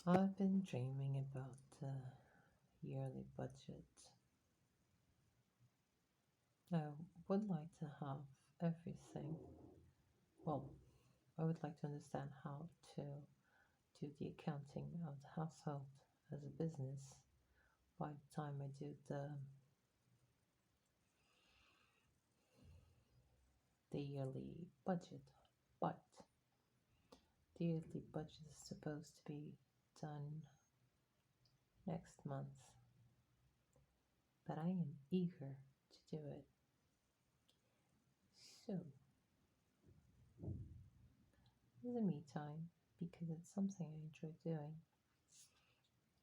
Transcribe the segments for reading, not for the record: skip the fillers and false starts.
I've been dreaming about the yearly budget. I would like to have everything. Well, I would like to understand how to do the accounting of the household as a business by the time I do the yearly budget. But the yearly budget is supposed to be done next month, but I am eager to do it. So, in the meantime, because it's something I enjoy doing,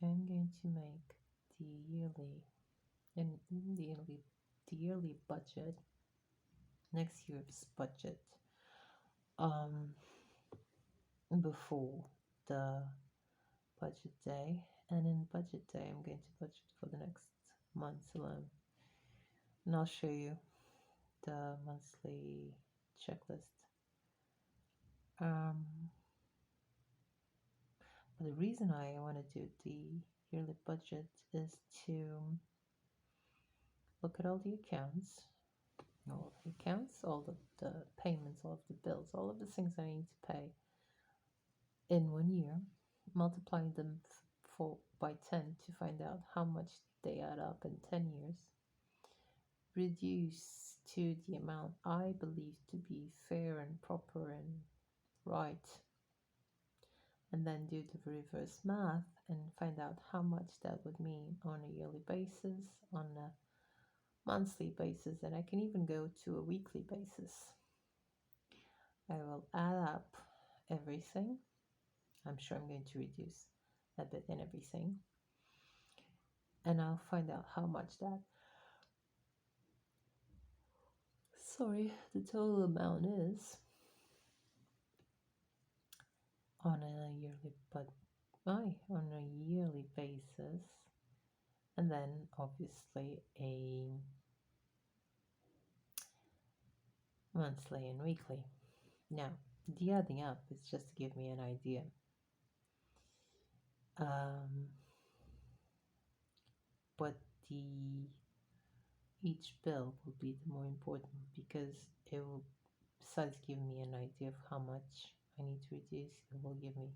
I'm going to make and the yearly budget, next year's budget, um, before the budget day. And in budget day, I'm going to budget for the next month alone. And I'll show you the monthly checklist. Um, but the reason I want to do the yearly budget is to look at all the accounts, all the payments, all of the bills, all of the things I need to pay in 1 year, multiplying them for by 10 to find out how much they add up in 10 years, reduce to the amount I believe to be fair and proper and right, and then do the reverse math and find out how much that would mean on a yearly basis, on a monthly basis, and I can even go to a weekly basis. I will add up everything. I'm sure I'm going to reduce a bit in everything, and I'll find out how much the total amount is on a yearly basis, and then obviously a monthly and weekly. Now, the adding up is just to give me an idea. Um, but the each bill will be the more important because it will, besides giving me an idea of how much I need to reduce, it will give me,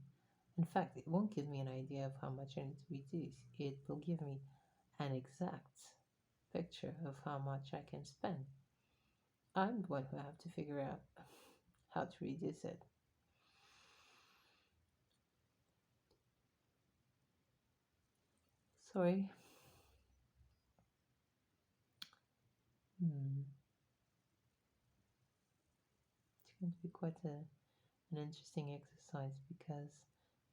in fact, it won't give me an idea of how much I need to reduce. It will give me an exact picture of how much I can spend. I'm the one who have to figure out how to reduce it. Sorry. Hmm. It's going to be quite an interesting exercise because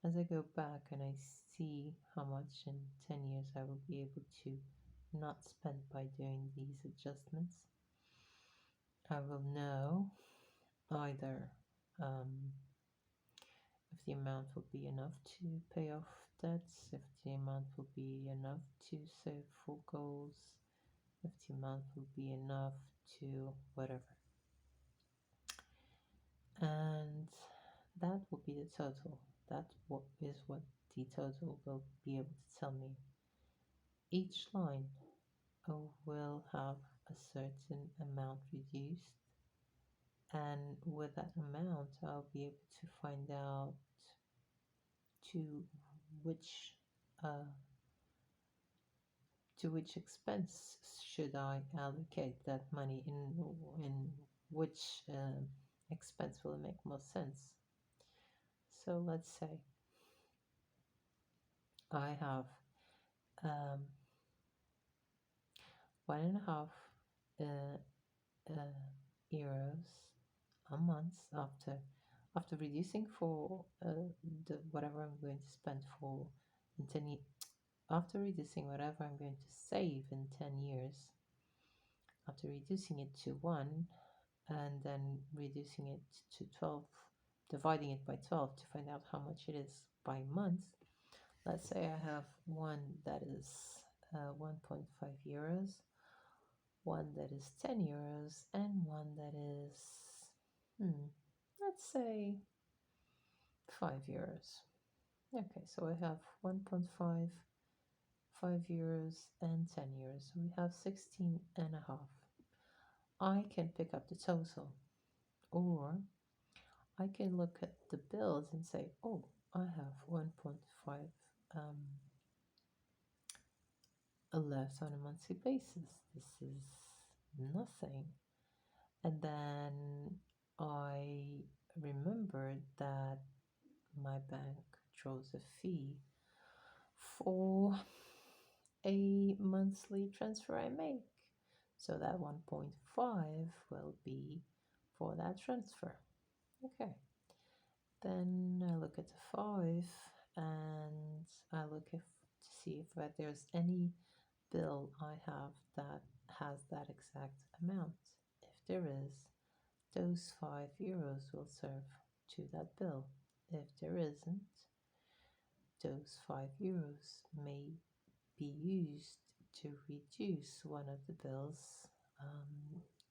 as I go back and I see how much in 10 years I will be able to not spend by doing these adjustments, I will know either um, if the amount will be enough to pay off debts, if the amount will be enough to save for goals, if the amount will be enough to whatever. And that will be the total. That is what the total will be able to tell me. Each line will have a certain amount reduced, and with that amount, I'll be able to find out to which uh, to which expense should I allocate that money in which expense will make most sense. So let's say I have um, 1.5 uh, uh, euros a month after reducing for the whatever I'm going to spend for in after reducing whatever I'm going to save in 10 years, after reducing it to 1 and then reducing it to 12, dividing it by 12 to find out how much it is by month. Let's say I have one that is 1.5 euros, one that is 10 euros, and one that is, let's say, 5 euros. Okay, so I have 1.5, 5 euros, and 10 euros. So we have 16 and a half. I can pick up the total, or I can look at the bills and say, oh, I have 1.5 left on a monthly basis. This is nothing. And then I remembered that my bank draws a fee for a monthly transfer I make. So that 1.5 will be for that transfer. Okay. Then I look at the 5 and I look if to see if there's any bill I have that has that exact amount. If there is, those 5 euros will serve to that bill. If there isn't, those 5 euros may be used to reduce one of the bills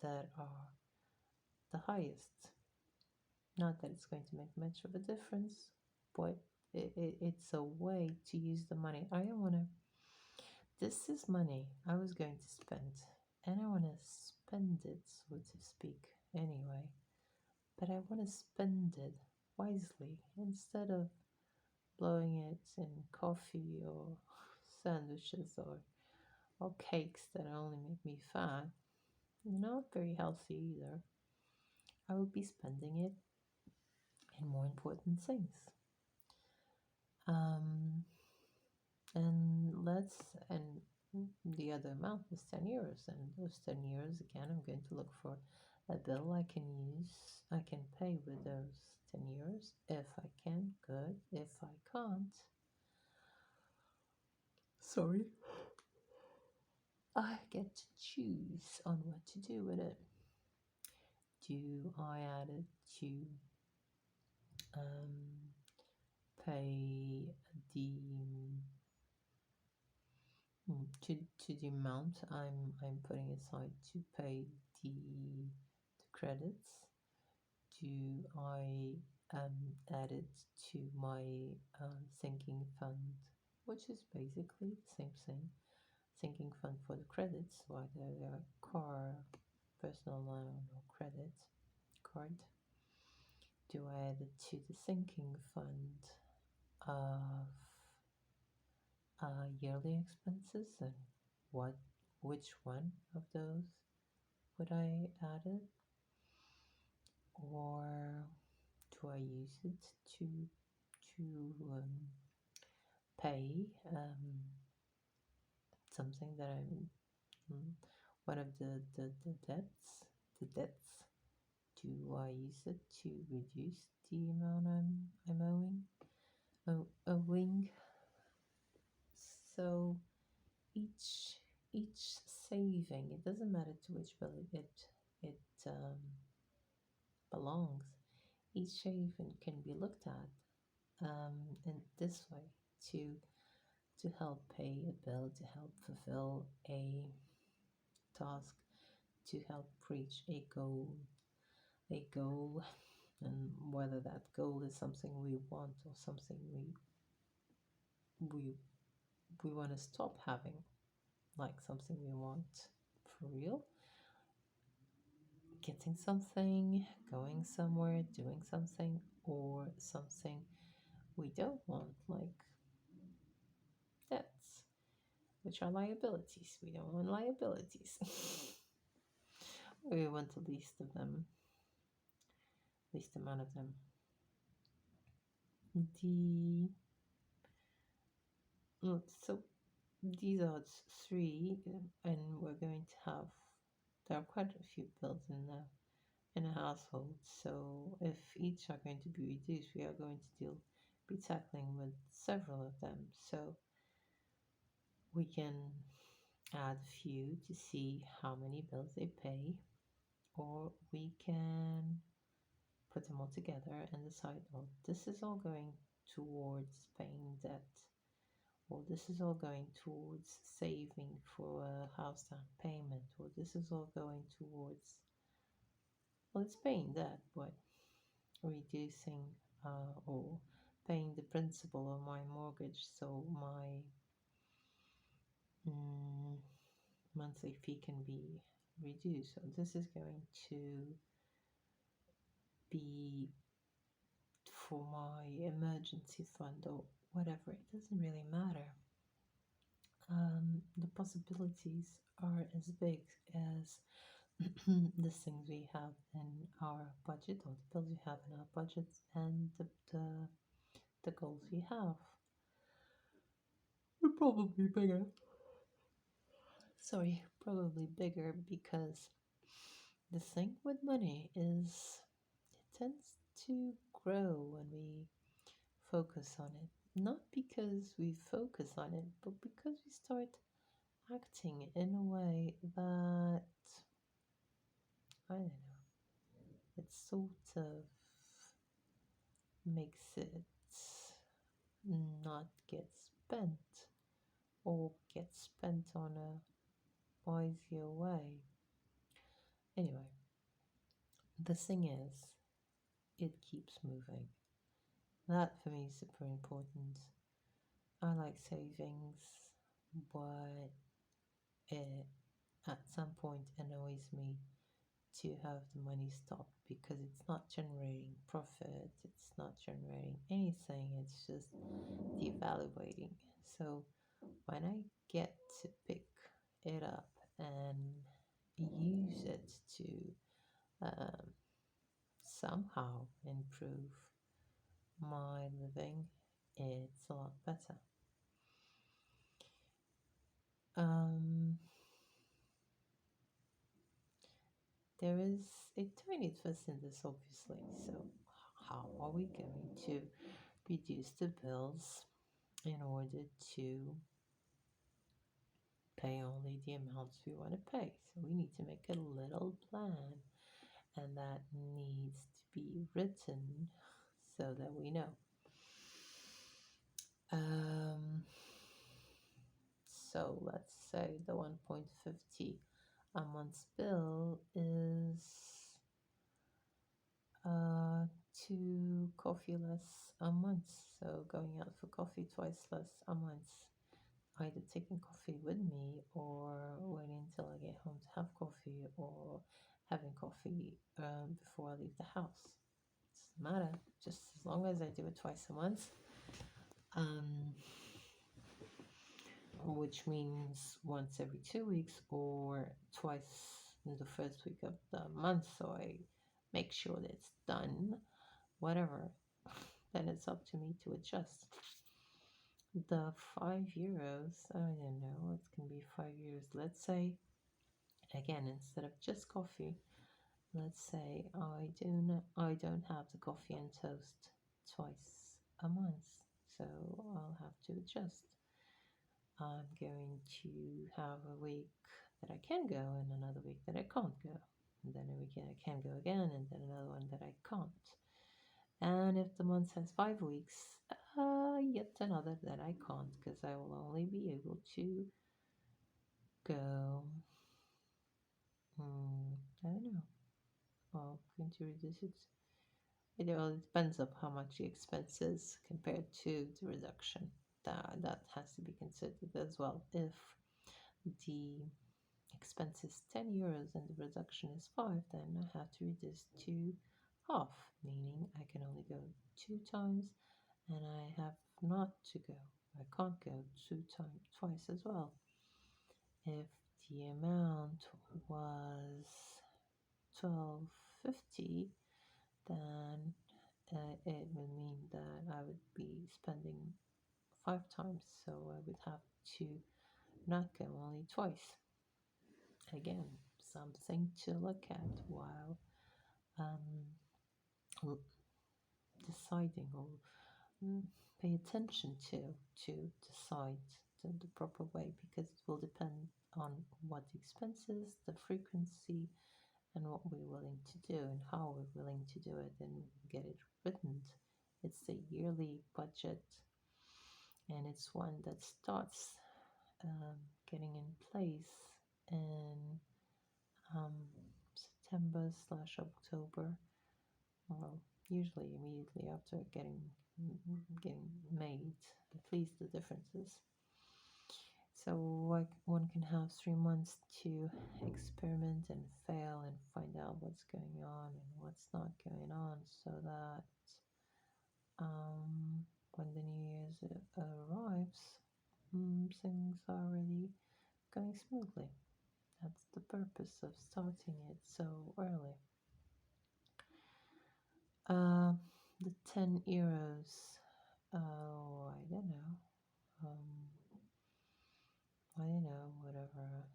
that are the highest. Not that it's going to make much of a difference, but it's a way to use the money. I don't want to, this is money I was going to spend, and I want to spend it, so to speak, anyway. But I want to spend it wisely instead of blowing it in coffee or sandwiches or cakes that only make me fat. Not very healthy either. I would be spending it in more important things. Um, and the other amount was 10 euros. And those 10 euros, again, I'm going to look for a bill I can use. I can pay with those 10 euros. If I can, good. If I can't, sorry, I get to choose on what to do with it. Do I add it to um, pay the to the amount I'm putting aside to pay the credits? Do I add it to my sinking fund, which is basically the same thing? Sinking fund for the credits, whether they're car, personal loan, or credit card. Do I add it to the sinking fund of yearly expenses, and what which one of those would I add it, or do I use it to pay something that I'm one of the debts? Do I use it to reduce the amount I'm owing? So each saving, it doesn't matter to which bill it belongs. Each saving can be looked at in this way to help pay a bill, to help fulfill a task, to help reach a goal, and whether that goal is something we want or something we we want to stop having, like something we want for real, getting something, going somewhere, doing something, or something we don't want, like debts, which are liabilities. We don't want liabilities. We want the least of them, least amount of them. The so these are three, and we're going to have, there are quite a few bills in a household. So if each are going to be reduced, we are going to be tackling with several of them. So we can add a few to see how many bills they pay, or we can put them all together and decide, oh, this is all going towards paying debt, or this is all going towards saving for a house down payment, or this is all going towards, well, it's paying debt, but reducing or paying the principal on my mortgage, so my mm, monthly fee can be reduced. So this is going to be for my emergency fund or whatever. It doesn't really matter. The possibilities are as big as the things we have in our budget, or the bills we have in our budget, and the goals we have. They're probably bigger. Sorry, probably bigger because the thing with money is it tends to grow when we focus on it. Not because we focus on it, but because we start acting in a way that, I don't know, it sort of makes it not get spent or get spent on a wisier way. Anyway, the thing is, it keeps moving. That for me is super important. I like savings, but it at some point annoys me to have the money stop because it's not generating profit, it's not generating anything, it's just devaluating. So when I get to pick it up and use it to um, somehow improve my living, it's a lot better. Um, there is a tiny twist in this, obviously. So, how are we going to reduce the bills in order to pay only the amounts we want to pay? So, we need to make a little plan, and that needs to be written so that we know. Um, so, let's say the 1.50 a month bill is uh, 2 coffee less a month. So going out for coffee twice less a month. Either taking coffee with me or waiting until I get home to have coffee or having coffee before I leave the house. Doesn't matter, just as long as I do it twice a month. Um, which means once every 2 weeks or twice in the first week of the month. So I make sure that it's done, whatever. Then it's up to me to adjust. The €5, I don't know, it can be €5. Let's say, again, instead of just coffee, let's say I don't have the coffee and toast twice a month, so I'll have to adjust. I'm going to have a week that I can go and another week that I can't go. And then a week I can go again and then another one that I can't. And if the month has 5 weeks, yet another that I can't because I will only be able to go. I don't know. Well, going to reduce it. It all depends on how much the expense is compared to the reduction. That has to be considered as well. If the expense is €10 and the reduction is 5, then I have to reduce to half, meaning I can only go 2 times and I have not to go. I can't go 2 times twice as well. If the amount was 12.50, then it would mean that I would be spending 5 times, so I would have to not go only twice. Again, something to look at while deciding or pay attention to decide the proper way, because it will depend on what the expenses, the frequency, and what we're willing to do and how we're willing to do it and get it written. It's a yearly budget, and it's one that starts getting in place in um, September/October. Well, usually immediately after getting getting made, at least the differences. So like one can have 3 months to experiment and fail and find out what's going on and what's not going on, so that when the New Year's arrives, things are already going smoothly. That's the purpose of starting it so early. Uh, the 10 euros. Oh, I don't know. Um, I don't know. Whatever.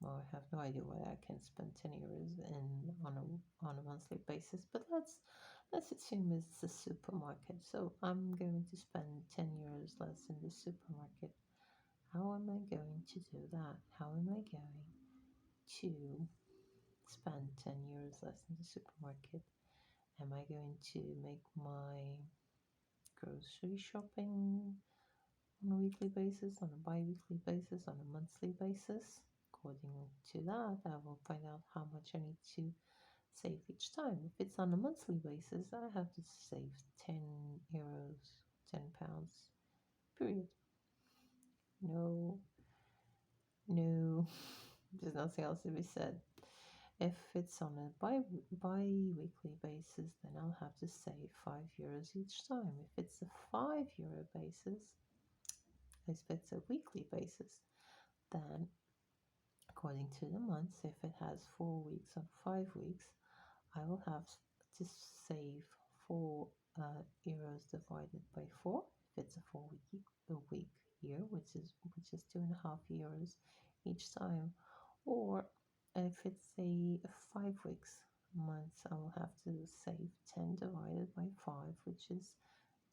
Well, I have no idea what I can spend 10 euros in on a monthly basis. But let's assume it's a supermarket. So I'm going to spend 10 euros less in the supermarket. How am I going to do that? How am I going to spend 10 euros less in the supermarket? Am I going to make my grocery shopping on a weekly basis, on a bi-weekly basis, on a monthly basis? According to that, I will find out how much I need to save each time. If it's on a monthly basis, I have to save 10 euros, 10 pounds, period. No, no, there's nothing else to be said. If it's on a bi-weekly basis, then I'll have to save 5 euros each time. If it's a 5 euro basis, if it's a weekly basis, then according to the months, if it has 4 weeks or 5 weeks, I will have to save 4 euros divided by 4. If it's a 4 week year, which is 2.5 euros each time, or if it's a 5 weeks month, I will have to save 10 divided by 5, which is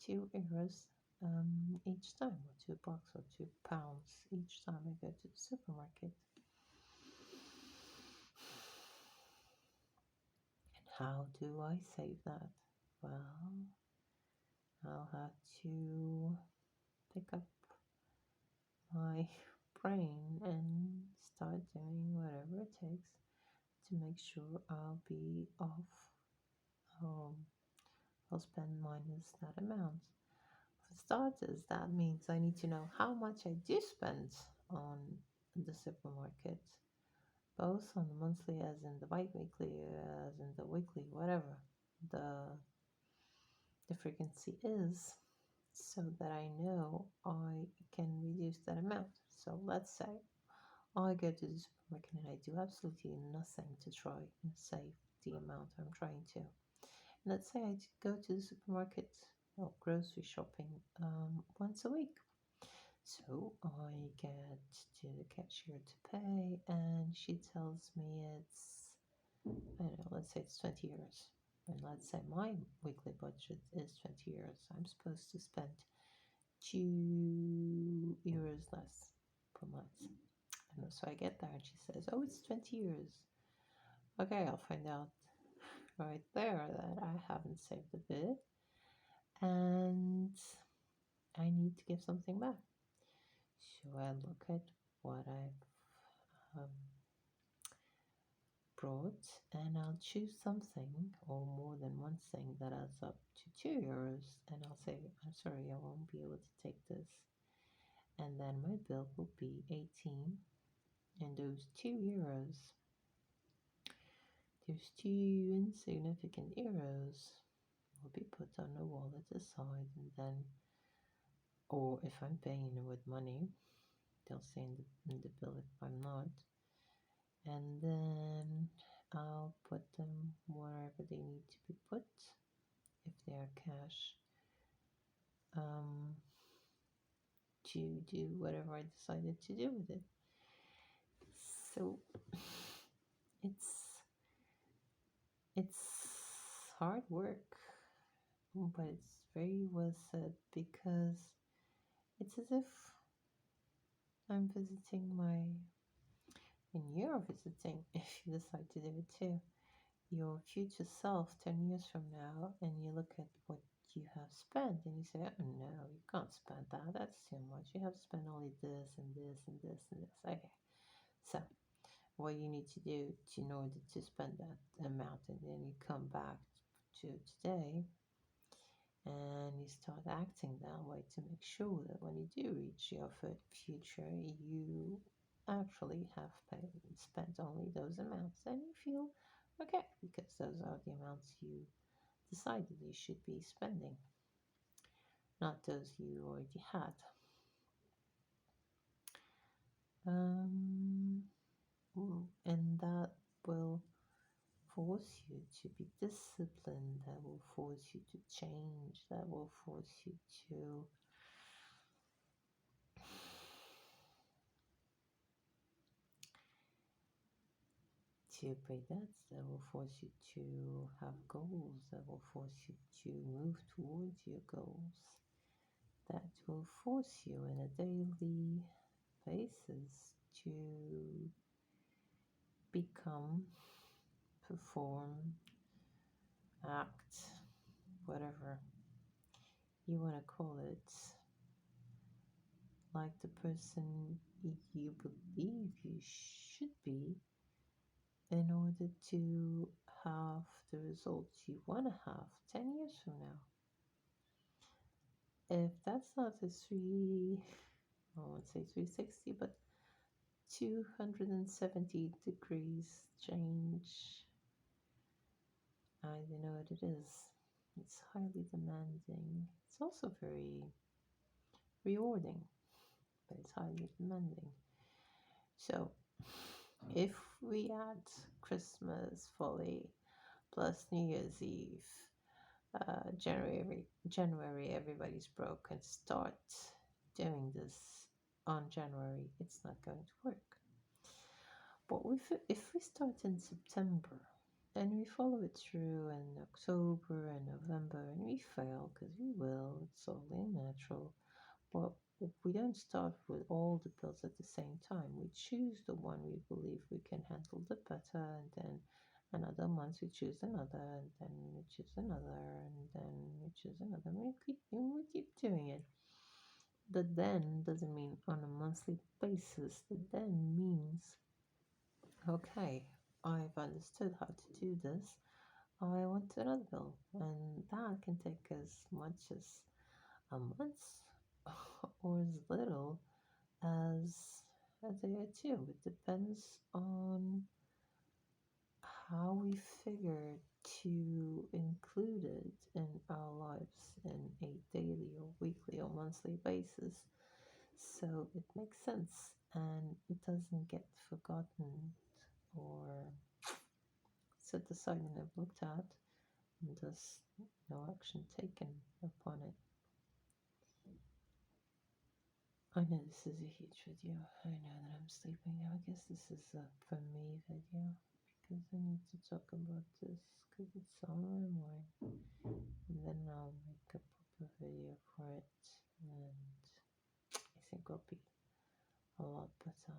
2 euros each time, or £2 or £2 each time I go to the supermarket. And how do I save that? Well, I'll have to pick up my brain and start doing whatever it takes to make sure I'll be off. I'll spend minus that amount. For starters, that means I need to know how much I do spend on the supermarket, both on the monthly, as in the bi-weekly, as in the weekly, whatever the frequency is, so that I know I can reduce that amount. So let's say I go to the supermarket and I do absolutely nothing to try and save the amount I'm trying to. Let's say I go to the supermarket or grocery shopping once a week. So I get to the cashier to pay, and she tells me it's, I don't know, let's say it's 20 euros. And let's say my weekly budget is 20 euros. I'm supposed to spend 2 euros less per month. And so I get there and she says, oh, it's 20 euros. Okay, I'll find out right there that I haven't saved a bit and I need to give something back. So I look at what I've brought and I'll choose something or more than one thing that adds up to 2 euros, and I'll say, I'm sorry, I won't be able to take this. And then my bill will be 18, and those 2 euros, those 2 insignificant euros will be put on a wallet aside, and then, or if I'm paying with money, they'll say in the bill if I'm not, and then I'll put them wherever they need to be put if they are cash, to do whatever I decided to do with it. So it's hard work, but it's very well said, because it's as if I'm visiting and you're visiting, if you decide to do it too, your future self 10 years from now, and you look at what you have spent and you say, oh no, you can't spend that, that's too much, you have to spend only this and this and this and this. Okay, so what you need to do in order to spend that amount, and then you come back to today and you start acting that way to make sure that when you do reach your future, you actually have spent only those amounts and you feel okay because those are the amounts you decided you should be spending, not those you already had. Um, and that will force you to be disciplined, that will force you to change, that will force you to pay debts, that will force you to have goals, that will force you to move towards your goals, that will force you on a daily basis to become, perform, act, whatever you want to call it, like the person you believe you should be in order to have the results you want to have 10 years from now. If that's not a I won't say 360, but 270 degrees change, I don't know what it is. It's highly demanding. It's also very rewarding, but it's highly demanding. So, if we add Christmas folly plus New Year's Eve, January everybody's broke and start doing this on January, it's not going to work. But if we start in September and we follow it through in October and November and we fail, because we will, it's only natural, but we don't start with all the pills at the same time. We choose the one we believe we can handle the better, and then another month we choose another, and then we choose another, and then we choose another. We keep doing it. The then doesn't mean on a monthly basis. The then means, okay, I've understood how to do this. I want another bill, and that can take as much as a month or as little as a day or two. It depends on how we figure to include it in our lives in a daily or weekly or monthly basis. So it makes sense and it doesn't get forgotten or set aside and looked at, and thus no action taken upon it. I know this is a huge video. I know that I'm sleeping now. I guess this is a for me video because I need to talk about this because it's on my mind. And then I'll make a proper video for it, and I think it'll be a lot better.